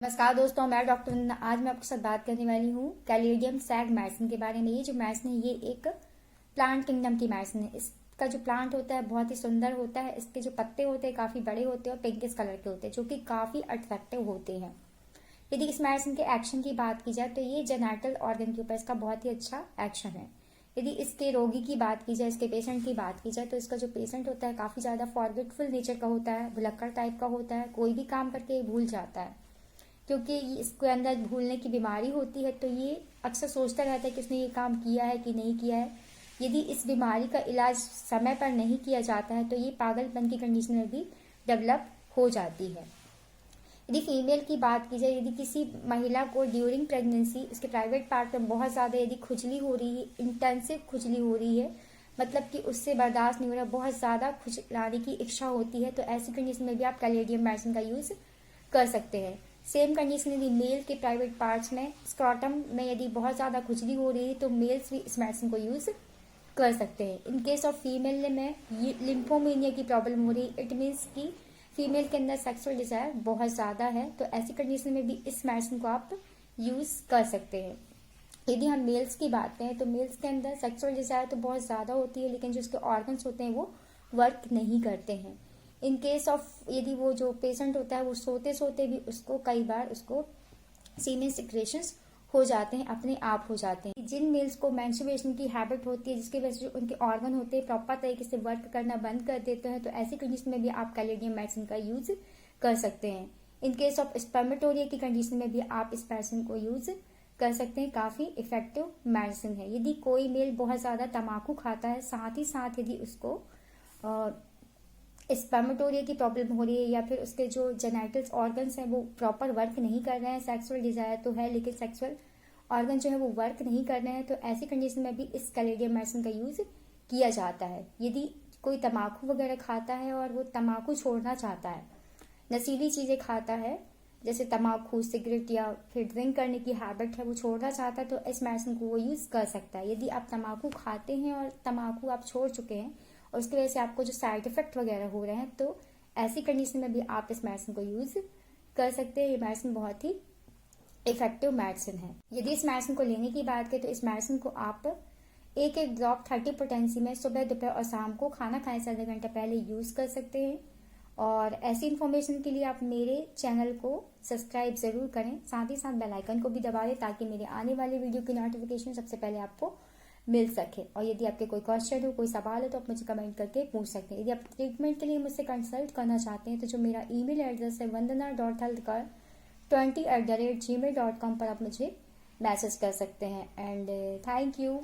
नमस्कार दोस्तों, मैं डॉक्टर वंदना। आज मैं आपके साथ बात करने वाली हूँ कैलेडियम सैग मेडिसिन के बारे में। ये जो मेडिसिन है ये एक प्लांट किंगडम की मेडिसिन है। इसका जो प्लांट होता है बहुत ही सुंदर होता है। इसके जो पत्ते होते हैं काफ़ी बड़े होते हैं और पिंकिश कलर के होते हैं, जो कि काफ़ी अट्रैक्टिव होते हैं। यदि इस मेडिसिन के एक्शन की बात की जाए तो ये जेनेटल ऑर्गन के ऊपर इसका बहुत ही अच्छा एक्शन है। यदि इसके रोगी की बात की जाए, इसके पेशेंट की बात की जाए, तो इसका जो पेशेंट होता है काफ़ी ज़्यादा फॉरगेटफुल नेचर का होता है, भुलक्कड़ टाइप का होता है, कोई भी काम करके भूल जाता है क्योंकि इसके अंदर भूलने की बीमारी होती है। तो ये अक्सर सोचता रहता है कि उसने ये काम किया है कि नहीं किया है। यदि इस बीमारी का इलाज समय पर नहीं किया जाता है तो ये पागलपन की कंडीशन में भी डेवलप हो जाती है। यदि फीमेल की बात की जाए, यदि किसी महिला को ड्यूरिंग प्रेगनेंसी उसके प्राइवेट पार्ट में बहुत ज़्यादा यदि खुजली हो रही है, इंटेंसिव खुजली हो रही है, मतलब कि उससे बर्दाश्त नहीं हो रहा, बहुत ज़्यादा खुजलाने की इच्छा होती है, तो ऐसी कंडीशन में भी आप कैलेडियम मेडिसिन का यूज़ कर सकते हैं। सेम कंडीशन यदि मेल के प्राइवेट पार्ट्स में, स्क्रॉटम में यदि बहुत ज़्यादा खुजली हो रही है तो मेल्स भी इस मेडिसिन को यूज़ कर सकते हैं। इन केस ऑफ फीमेल में ये लिम्फोमीनिया की प्रॉब्लम हो रही है, इट मीन्स कि फीमेल के अंदर सेक्सुअल डिजायर बहुत ज़्यादा है, तो ऐसी कंडीशन में भी इस मेडिसिन को आप यूज़ कर सकते हैं। यदि हम मेल्स की बात करें तो मेल्स के अंदर सेक्सुअल डिजायर तो बहुत ज़्यादा होती है, लेकिन जो उसके ऑर्गन्स होते हैं वो वर्क नहीं करते हैं। इन केस ऑफ यदि वो जो पेशेंट होता है वो सोते सोते भी उसको कई बार उसको सीमेन सिक्रेशंस हो जाते हैं, अपने आप हो जाते हैं। जिन मेल्स को मेंस्ट्रुएशन की हैबिट होती है जिसकी वजह से जो उनके ऑर्गन होते हैं प्रॉपर तरीके से वर्क करना बंद कर देते हैं, तो ऐसी कंडीशन में भी आप कैलेडियम मेडिसिन का यूज कर सकते हैं। इन केस ऑफ स्पर्मेटोरिया की कंडीशन में भी आप इस मेडिसिन को यूज कर सकते हैं। काफी इफेक्टिव मेडिसिन है। यदि कोई मेल बहुत ज्यादा तम्बाकू खाता है, साथ ही साथ यदि उसको स्पर्मेटोरिया की प्रॉब्लम हो रही है या फिर उसके जो जेनेटल्स ऑर्गन्स हैं वो प्रॉपर वर्क नहीं कर रहे हैं, सेक्सुअल डिजायर तो है लेकिन सेक्सुअल ऑर्गन जो है वो वर्क नहीं कर रहे हैं, तो ऐसी कंडीशन में भी इस कैलेडियम मेडिसिन का यूज किया जाता है। यदि कोई तम्बाकू वगैरह खाता है और वो तम्बाकू छोड़ना चाहता है, नशीली चीजें खाता है जैसे तम्बाकू, सिगरेट या फिर ड्रिंक करने की हैबिट है, वो छोड़ना चाहता है, तो इस मेडिसिन को वो यूज कर सकता है। यदि आप तम्बाकू खाते हैं और तम्बाकू आप छोड़ चुके हैं और उसकी वजह से आपको जो साइड इफेक्ट वगैरह हो रहे हैं, तो ऐसी कंडीशन में भी आप इस मेडिसिन को यूज कर सकते हैं। ये मेडिसिन बहुत ही इफेक्टिव मेडिसिन है। यदि इस मेडिसिन को लेने की बात करें तो इस मेडिसिन को आप एक एक ड्रॉप 30 पोटेंसी में सुबह, दोपहर और शाम को खाना खाने से आधे घंटे पहले यूज कर सकते हैं। और ऐसी इन्फॉर्मेशन के लिए आप मेरे चैनल को सब्सक्राइब जरूर करें, साथ ही साथ बेल आइकन को भी दबा दें ताकि मेरे आने वाले वीडियो की नोटिफिकेशन सबसे पहले आपको मिल सके। और यदि आपके कोई क्वेश्चन हो, कोई सवाल हो, तो आप मुझे कमेंट करके पूछ सकते हैं। यदि आप ट्रीटमेंट के लिए मुझसे कंसल्ट करना चाहते हैं तो जो मेरा ईमेल एड्रेस है vandana.healthcare20@gmail.com पर आप मुझे मैसेज कर सकते हैं। And thank you.